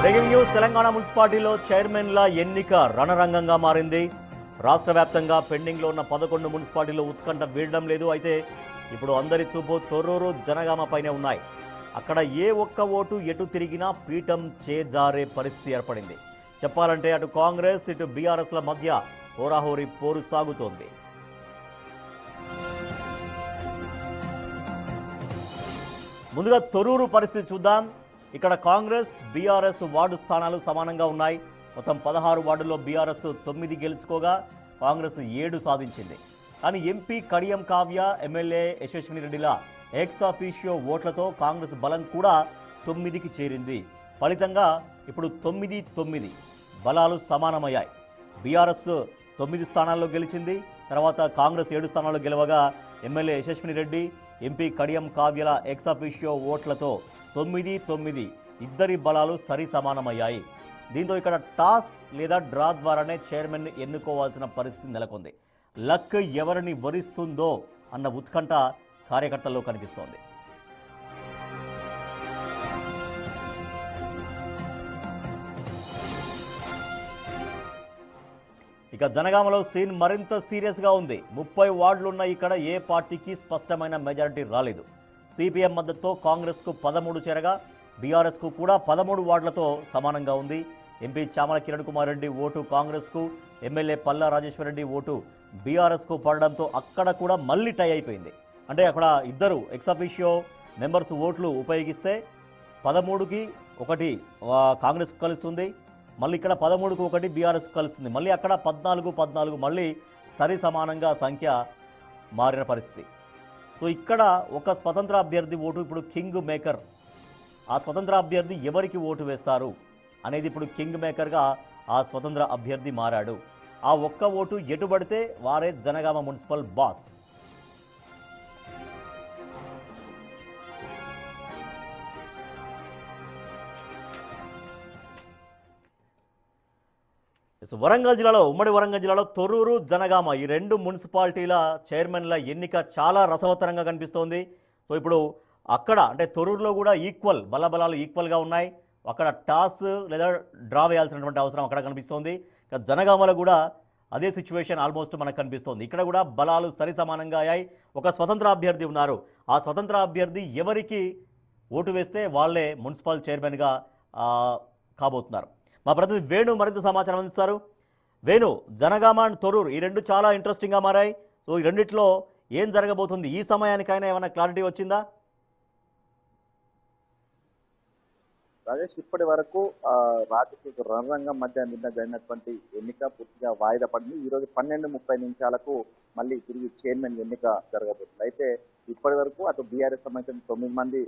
Breaking news Telangana మున్సిపాలిటీలో చైర్మన్ల ఎన్నిక రణరంగంగా మారింది. రాష్ట్ర వ్యాప్తంగా పెండింగ్లో ఉన్న 11 మున్సిపాలిటీలో ఉత్కంఠ వీడడం లేదు. అయితే ఇప్పుడు అందరి చూపు తొర్రూరు జనగామపైనే ఉన్నాయి. అక్కడ ఏ ఒక్క ఓటు ఎటు తిరిగినా పీఠం చేజారే పరిస్థితి ఏర్పడింది. చెప్పాలంటే అటు కాంగ్రెస్ ఇటు బీఆర్ఎస్ల మధ్య హోరాహోరీ పోరు సాగుతోంది. ముందుగా తొర్రూరు పరిస్థితి చూద్దాం. ఇక్కడ కాంగ్రెస్ బీఆర్ఎస్ వార్డు స్థానాలు సమానంగా ఉన్నాయి. మొత్తం 16 వార్డుల్లో బీఆర్ఎస్ 9 గెలుచుకోగా కాంగ్రెస్ 7 సాధించింది. కానీ ఎంపీ కడియం కావ్య, ఎమ్మెల్యే యశస్విని రెడ్డిల ఎక్స్ ఆఫీషియో ఓట్లతో కాంగ్రెస్ బలం కూడా 9కి చేరింది. ఫలితంగా ఇప్పుడు 9-9 బలాలు సమానమయ్యాయి. బీఆర్ఎస్ 9 స్థానాల్లో గెలిచింది. తర్వాత కాంగ్రెస్ 7 స్థానాల్లో గెలవగా ఎమ్మెల్యే యశస్విని రెడ్డి, ఎంపీ కడియం కావ్యల ఎక్స్ ఆఫీషియో ఓట్లతో 9-9 ఇద్దరి బలాలు సరి సమానమయ్యాయి. దీంతో ఇక్కడ టాస్ లేదా డ్రా ద్వారానే చైర్మన్ ఎన్నుకోవాల్సిన పరిస్థితి నెలకొంది. లక్ ఎవరిని వరిస్తుందో అన్న ఉత్కంఠ కార్యకర్తల్లో కనిపిస్తోంది. ఇక జనగామలో సీన్ మరింత సీరియస్గా ఉంది. 30 వార్డులున్న ఇక్కడ ఏ పార్టీకి స్పష్టమైన మెజారిటీ రాలేదు. సిపిఎం మద్దతుతో కాంగ్రెస్కు 13 చేరగా బీఆర్ఎస్కు కూడా 13 వార్డులతో సమానంగా ఉంది. ఎంపీ చామల కిరణ్ కుమార్ రెడ్డి ఓటు కాంగ్రెస్కు, ఎమ్మెల్యే పల్లా రాజేశ్వరరెడ్డి ఓటు బీఆర్ఎస్కు పడడంతో అక్కడ కూడా మళ్ళీ టై అయిపోయింది. అంటే అక్కడ ఇద్దరు ఎక్సాఫిషియో మెంబర్స్ ఓట్లు ఉపయోగిస్తే 13కి 1 కాంగ్రెస్కు కలుస్తుంది, మళ్ళీ ఇక్కడ 13కు 1 బీఆర్ఎస్కు కలుస్తుంది, మళ్ళీ అక్కడ 14-14 మళ్ళీ సరి సమానంగా సంఖ్య మారిన పరిస్థితి. సో ఇక్కడ ఒక స్వతంత్ర అభ్యర్థి ఓటు ఇప్పుడు కింగ్ మేకర్. ఆ స్వతంత్ర అభ్యర్థి ఎవరికి ఓటు వేస్తారు అనేది ఇప్పుడు కింగ్ మేకర్గా ఆ స్వతంత్ర అభ్యర్థి మారాడు. ఆ ఒక్క ఓటు ఎటుబడితే వారే జనగామ మున్సిపల్ బాస్. వరంగల్ జిల్లాలో, ఉమ్మడి వరంగల్ జిల్లాలో తొర్రూరు, జనగామ ఈ 2 మున్సిపాలిటీల చైర్మన్ల ఎన్నిక చాలా రసవత్తరంగా కనిపిస్తోంది. సో ఇప్పుడు అక్కడ అంటే తొర్రూరులో కూడా బలాలు ఈక్వల్గా ఉన్నాయి. అక్కడ టాస్ లేదా డ్రా వేయాల్సినటువంటి అవసరం అక్కడ కనిపిస్తోంది. ఇక జనగామలో కూడా అదే సిచ్యువేషన్ ఆల్మోస్ట్ మనకు కనిపిస్తోంది. ఇక్కడ కూడా బలాలు సరి సమానంగా అయ్యాయి. ఒక స్వతంత్ర అభ్యర్థి ఉన్నారు. ఆ స్వతంత్ర అభ్యర్థి ఎవరికి ఓటు వేస్తే వాళ్ళే మున్సిపల్ చైర్మన్గా కాబోతున్నారు. మా ప్రతినిధి వేణు మరింత సమాచారం అందిస్తారు. వేణు, జనగామ అండ్ తొర్రూరు ఈ 2 చాలా ఇంట్రెస్టింగ్గా మారాయి. సో ఈ రెండిట్లో ఏం జరగబోతుంది? ఈ సమయానికైనా ఏమైనా క్లారిటీ వచ్చిందా? రాజేష్, ఇప్పటి వరకు రాజకీయ రణరంగం మధ్య నిన్న జరిగినటువంటి ఎన్నిక పూర్తిగా వాయిదా పడింది. ఈ రోజు 12:30 నిమిషాలకు మళ్ళీ తిరిగి చైర్మన్ ఎన్నిక జరగబోతుంది. అయితే ఇప్పటి వరకు అటు బీఆర్ఎస్ సంబంధించిన 9 మంది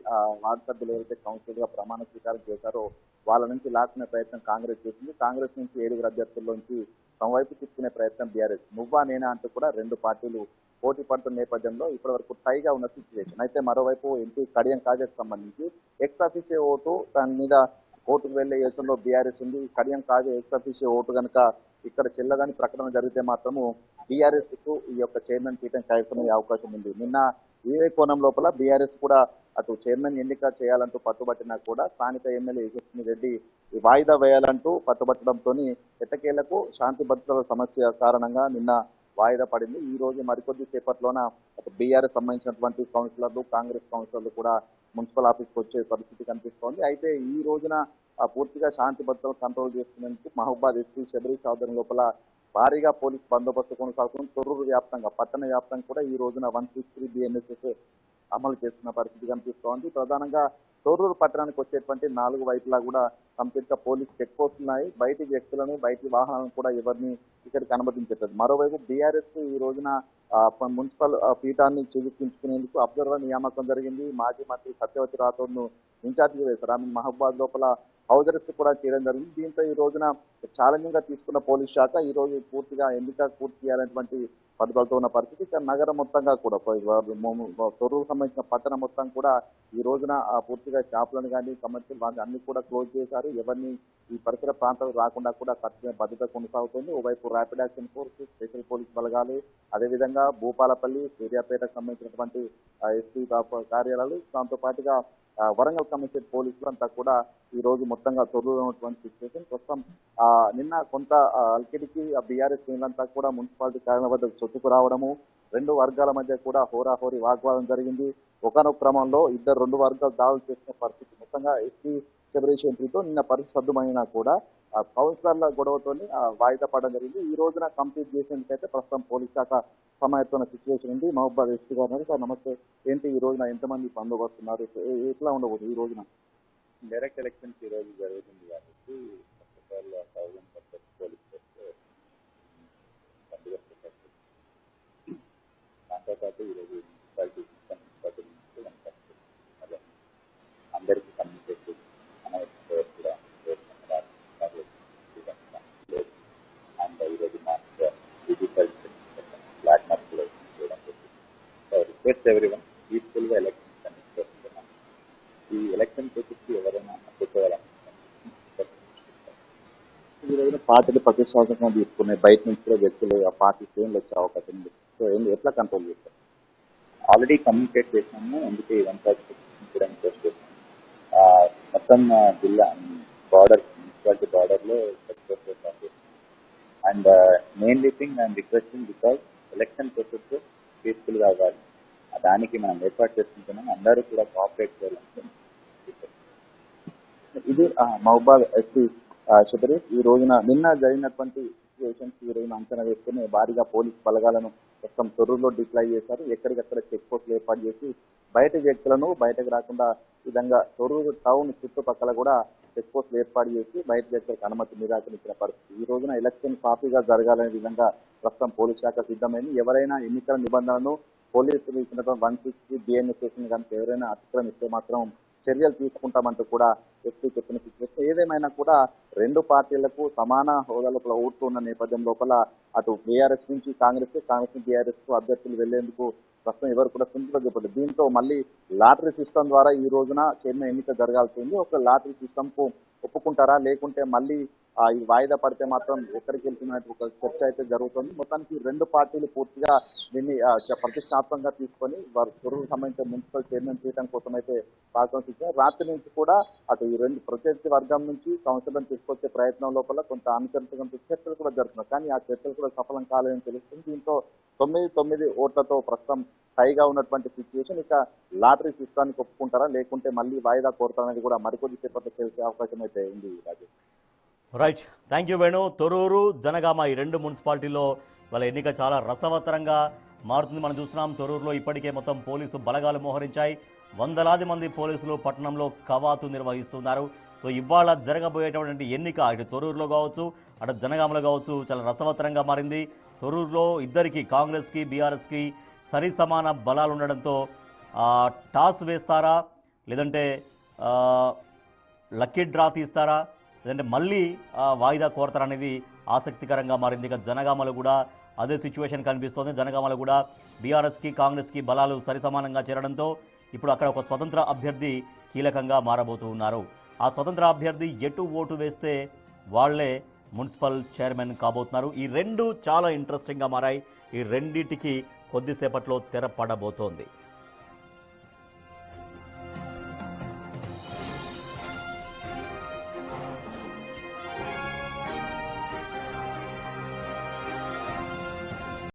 వార్డు సభ్యులు ఎవరైతే కౌన్సిలర్ గా ప్రమాణ స్వీకారం చేశారో వాళ్ళ నుంచి లాక్కునే ప్రయత్నం కాంగ్రెస్ చేసింది. కాంగ్రెస్ నుంచి 7 అభ్యర్థుల్లోంచి తమ వైపు తీసుకునే ప్రయత్నం బీఆర్ఎస్. నువ్వా నేనా అంటూ కూడా 2 పార్టీలు పోటీ పడుతున్న నేపథ్యంలో ఇప్పటి వరకు టైగా ఉన్న సిచ్యువేషన్. అయితే మరోవైపు ఎంపీ కడియం కావ్యకు సంబంధించి ఎక్స్ ఆఫీషియో ఓటు, దాని మీద కోర్టుకు వెళ్లే యోచనలో బీఆర్ఎస్ ఉంది. Kadiyam Kavya X officio vote కనుక ఇక్కడ చెల్లదని ప్రకటన జరిగితే మాత్రము బీఆర్ఎస్ కు ఈ యొక్క చైర్మన్ పీఠం కైవసమయ్యే అవకాశం ఉంది. నిన్న ఏ కోణం లోపల బీఆర్ఎస్ కూడా అటు చైర్మన్ ఎన్నిక చేయాలంటూ పట్టుబట్టినా కూడా స్థానిక ఎమ్మెల్యే యశస్విని రెడ్డి వాయిదా వేయాలంటూ పట్టుబట్టడంతో ఎట్టకేలకు శాంతి భద్రతల సమస్య కారణంగా నిన్న వాయిదా పడింది. ఈ రోజు మరికొద్ది సేపట్లోన బీఆర్ఎస్ సంబంధించినటువంటి కౌన్సిలర్లు, కాంగ్రెస్ కౌన్సిలర్లు కూడా మున్సిపల్ ఆఫీస్కి వచ్చే పరిస్థితి కనిపిస్తోంది. అయితే ఈ రోజున పూర్తిగా శాంతి భద్రతలు కంట్రోల్ చేసుకునేందుకు మహబూబాద్ ఎస్పీ శబరి చౌదరి లోపల భారీగా పోలీస్ బందోబస్తు కొనసాగుతుంది. తొర్రూరు వ్యాప్తంగా, పట్టణ వ్యాప్తంగా కూడా ఈ రోజున 163 BNSS అమలు చేస్తున్న పరిస్థితి కనిపిస్తోంది. ప్రధానంగా తొర్రూరు పట్టణానికి వచ్చేటువంటి 4 వైపులా కూడా కంప్లీట్ గా పోలీస్ చెక్ పోస్టులు ఉన్నాయి. బయటి వ్యక్తులను, బయటి వాహనాలను కూడా ఎవరిని ఇక్కడికి అనుమతించట్లేదు. మరోవైపు బీఆర్ఎస్ ఈ రోజున మున్సిపల్ పీఠాన్ని చేజిక్కించుకునేందుకు అబ్జర్వర్ నియామకం జరిగింది. మాజీ మంత్రి సత్యవతి రాథోడ్ను ఇన్ఛార్జిగా వేశారు. ఆమె మహబూబాద్ లోపల హౌస్ అరెస్ట్ కూడా చేయడం జరిగింది. దీంతో ఈ రోజున ఛాలెంజింగ్ గా తీసుకున్న పోలీస్ శాఖ ఈ రోజు పూర్తిగా ఎన్నిక పూర్తి చేయాలనేటువంటి పట్టుదలతో ఉన్న పరిస్థితి. ఇక్కడ నగరం మొత్తంగా కూడా తొర్రూరు సంబంధించిన పట్టణం మొత్తం కూడా ఈ రోజున పూర్తిగా షాపులను కానీ కమర్షియల్ అన్ని కూడా క్లోజ్ చేశారు. ఎవరిని ఈ పరిసర ప్రాంతాలకు రాకుండా కూడా కఠిన భద్రత కొనసాగుతుంది. ఓవైపు rapid action force, special police బలగాలు, అదేవిధంగా భూపాలపల్లి, సూర్యాపేటకు సంబంధించినటువంటి ఎస్పీ కార్యాలయాలు, దాంతో పాటుగా వరంగల్ కమిషనర్ పోలీసులు అంతా కూడా ఈ రోజు మొత్తంగా తొర్రూరు ఉన్నటువంటి సిచ్యువేషన్. ప్రస్తుతం నిన్న కొంత అల్కిడికి బీఆర్ఎస్ శ్రేణులంతా కూడా మున్సిపాలిటీ కార్యాలయం వద్దకు చొచ్చుకు రావడము, రెండు వర్గాల మధ్య కూడా హోరాహోరీ వాగ్వాదం జరిగింది. ఒకనొక క్రమంలో రెండు వర్గాలు దాడులు చేసిన పరిస్థితి. మొత్తంగా ఎస్పీ శబరీష్ ఎంట్రీతో నిన్న పరిస్థితి సద్దుమైనా కూడా కౌన్సిలర్ల గొడవతో వాయిదా పడడం జరిగింది. ఈ రోజున కంప్లీట్ చేసేందుకైతే ప్రస్తుతం పోలీస్ శాఖ సమాయత్తమైన సిచ్యువేషన్ ఉంది. మహబూబాద్ ఎస్పీ గారు ఉన్నారు. సార్ నమస్తే. ఏంటి ఈ రోజున ఎంతమంది బందోబస్తు ఉన్నారు, ఎట్లా ఉండబోతుంది ఈ రోజున? డైరెక్ట్ ఎలక్షన్స్ ఈ రోజు జరుగుతుంది కాబట్టి ఫస్ట్ ఆఫ్ ఆల్ 1000 పోలీస్ బందోబస్తు చేస్తారు. దాంతో పాటు ఈరోజు మున్సిపాలిటీ అందరికీ కమ్యూనికేట్ చేసి కూడా అండ్ ఈరోజు మాకు డిజిటల్ బ్లాక్ మార్క్ కూడా చేయడం జరిగింది. రిక్వెస్ట్ ఎవరీవన్ పీస్ఫుల్గా ఎలక్షన్స్ కండక్ట్ చేస్తున్నాం. ఈ ఎలక్షన్ వచ్చేసి ఎవరైనా ఈ రోజున పార్టీలు ప్రతిష్టాత్మకంగా తీసుకున్నాయి, బయట నుంచి కూడా వ్యక్తులు ఆ పార్టీ శ్రేణులు వచ్చే అవకాశం ఉంది. సో ఎట్లా కంట్రోల్ చేస్తారు? ఆల్రెడీ కమ్యూనికేట్ చేసినాము. అందుకే ఇదంతా కూడా రిక్వెస్ట్ చేసినాము. మొత్తం జిల్లా బార్డర్ మున్సిపాలిటీ బార్డర్లో and mainly thing I'm requesting because election process పీస్ఫుల్గా అవ్వాలి. దానికి మనం ఏర్పాటు చేసుకుంటున్నాం. అందరూ కూడా కోఆపరేట్ చేయాలి. ఇది మహబూబాద్ ఎస్పీ శబరీష్. ఈ రోజున నిన్న జరిగినటువంటి సిచ్యువేషన్స్ ఈ రోజున అంచనా వేసుకుని భారీగా పోలీస్ బలగాలను ప్రస్తుతం తొర్రూరులో డిప్లాయ్ చేశారు. ఎక్కడికక్కడ చెక్ పోస్టులు ఏర్పాటు చేసి బయట వ్యక్తులను బయటకు రాకుండా విధంగా తొర్రూరు టౌన్ చుట్టుపక్కల కూడా చెక్ పోస్టులు ఏర్పాటు చేసి బయట వ్యక్తులకు అనుమతి నిరాకరించిన పరిస్థితి. ఈ రోజున ఎలక్షన్ సాఫీగా జరగాలనే విధంగా ప్రస్తుతం పోలీస్ శాఖ సిద్ధమైంది. ఎవరైనా ఎన్నికల నిబంధనలను పోలీసులు ఇచ్చినటువంటి 160 బిఎన్ఎస్ స్టేషన్ కనుక ఎవరైనా అతిక్రమిస్తే మాత్రం చర్యలు తీసుకుంటామంటూ కూడా ఎస్పీ చెప్పిన సిచ్యువేషన్. ఏదేమైనా కూడా రెండు పార్టీలకు సమాన హోదా లోపల ఓట్లు ఉన్న నేపథ్యం లోపల అటు బీఆర్ఎస్ నుంచి కాంగ్రెస్ నుంచి బీఆర్ఎస్ కు అభ్యర్థులు వెళ్లేందుకు ప్రస్తుతం ఎవరు కూడా సింపుల్గా చెప్పలేదు. దీంతో మళ్ళీ లాటరీ సిస్టమ్ ద్వారా ఈ రోజున చైర్మన్ ఎన్నిక జరగాల్సి ఉంది. ఒక లాటరీ సిస్టమ్ కు ఒప్పుకుంటారా, లేకుంటే మళ్ళీ ఈ వాయిదా పడితే మాత్రం ఎక్కడికి వెళ్తున్నట్టు ఒక చర్చ అయితే జరుగుతుంది. మొత్తానికి రెండు పార్టీలు పూర్తిగా దీన్ని ప్రతిష్టాత్మకంగా తీసుకొని వారు తొర్రూరు సంబంధించిన మున్సిపల్ చైర్మన్ చేయడం కోసం అయితే పాల్గొని రాత్రి నుంచి కూడా అటు ఈ రెండు ప్రత్యర్థి వర్గం నుంచి కౌన్సిలర్లను తీసుకొచ్చే ప్రయత్నం లోపల కొంత అనుచరించడంతో చర్చలు కూడా జరుగుతున్నాయి. కానీ ఆ చర్చలు కూడా సఫలం కాలేదని తెలుస్తుంది. దీంతో 9 ఓట్లతో ప్రస్తుతం హైగా ఉన్నటువంటి సిచ్యువేషన్. ఇక లాటరీ సిస్టానికి ఒప్పుకుంటారా, లేకుంటే మళ్ళీ వాయిదా కోరుతారనేది కూడా మరికొద్ది సేపట్లో తెలిసే అవకాశం అయితే ఉంది. Rajesh. Right, thank you Venu. Torrur, Jangaon ఈ రెండు మున్సిపాలిటీలో వాళ్ళ ఎన్నిక చాలా రసవత్తరంగా మారుతుంది. మనం చూస్తున్నాం తొర్రూరులో ఇప్పటికే మొత్తం పోలీసు బలగాలు మోహరించాయి. వందలాది మంది పోలీసులు పట్టణంలో కవాతు నిర్వహిస్తున్నారు. సో ఇవాళ జరగబోయేటువంటి ఎన్నిక ఇటు తొర్రూరులో కావచ్చు, అటు జనగామలో కావచ్చు చాలా రసవత్తరంగా మారింది. తొర్రూరులో ఇద్దరికి కాంగ్రెస్కి బీఆర్ఎస్కి సరి సమాన బలాలు ఉండడంతో టాస్ వేస్తారా, లేదంటే లక్కీ డ్రా తీస్తారా, లేదంటే మళ్ళీ వాయిదా కోరతారా అనేది ఆసక్తికరంగా మారింది. ఇక జనగామలో కూడా అదే సిచ్యువేషన్ కనిపిస్తోంది. జనగామలో కూడా బీఆర్ఎస్కి కాంగ్రెస్కి బలాలు సరి సమానంగా చేరడంతో ఇప్పుడు అక్కడ ఒక స్వతంత్ర అభ్యర్థి కీలకంగా మారబోతూ ఉన్నారు. ఆ స్వతంత్ర అభ్యర్థి ఎటు ఓటు వేస్తే వాళ్లే మున్సిపల్ చైర్మన్ కాబోతున్నారు. ఈ రెండు చాలా ఇంట్రెస్టింగ్గా మారాయి. ఈ రెండింటికి కొద్దిసేపట్లో తెర పడబోతోంది.